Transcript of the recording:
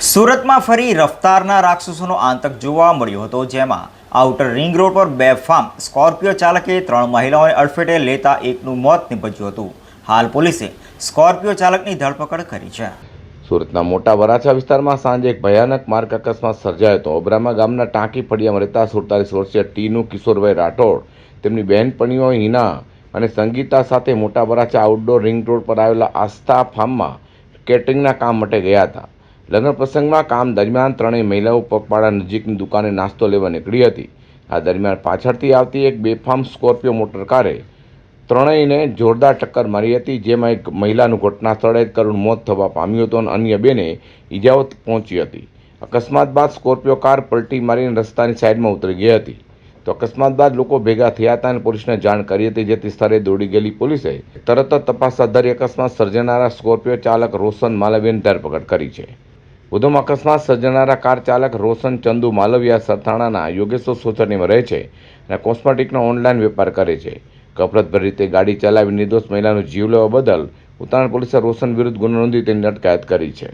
સુરતમાં ફરી રફતારના રાક્ષસોનો આતંક જોવા મળ્યો હતો, જેમાં આઉટર રિંગ રોડ પર બેફામ સ્કોર્પિયો ચાલકે 3 મહિલાઓને અડફેટે લેતા એકનું મોત નીપજ્યું હતું. હાલ પોલીસે સ્કોર્પિયો ચાલકની ધરપકડ કરી છે. સુરતના મોટા વરાછા વિસ્તારમાં સાંજે એક ભયાનક માર્ગ અકસ્માત સર્જાયો હતો. ઓબરામા ગામના ટાંકી ફળિયામાં રહેતા 47 વર્ષીય ટીનુ કિશોરભાઈ રાઠોડ તેમની બહેનપણીઓ હિના અને સંગીતા સાથે મોટા વરાછા આઉટડોર રિંગ રોડ પર આવેલા આસ્થા ફાર્મમાં કેટરિંગના કામ માટે ગયા હતા. લગ્ન પ્રસંગમાં કામ દરમિયાન ત્રણેય મહિલાઓ પગપાળા નજીકની દુકાને નાસ્તો લેવા નીકળી હતી. આ દરમિયાન પાછળથી આવતી એક બેફામ સ્કોર્પિયો મોટરકારે ત્રણેયને જોરદાર ટક્કર મારી હતી, જેમાં એક મહિલાનું ઘટના સ્થળે જ કરુણ મોત થવા પામ્યું હતું અને અન્ય બેને ઈજાઓ પહોંચી હતી. અકસ્માત બાદ સ્કોર્પિયો કાર પલટી મારીને રસ્તાની સાઈડમાં ઉતરી ગઈ હતી. તો અકસ્માત બાદ લોકો ભેગા થયા હતા અને પોલીસને જાણ કરી હતી, જેથી સ્થળે દોડી ગયેલી પોલીસે તરત જ તપાસ હાથ ધરી અકસ્માત સર્જનારા સ્કોર્પિયો ચાલક રોશન માલવિયાની ધરપકડ કરી છે. વધુમાં અકસ્માત સર્જનારા કાર ચાલક રોશન ચંદુ માલવિયા સરથાણાના યોગેશ્વર સોસાયટીમાં રહે છે અને કોસ્મેટિકનો ઓનલાઈન વેપાર કરે છે. કફરતભરી રીતે ગાડી ચલાવી નિર્દોષ મહિલાનો જીવ લેવા બદલ ઉત્તરાયણ પોલીસે રોશન વિરુદ્ધ ગુનો નોંધી તેની અટકાયત કરી છે.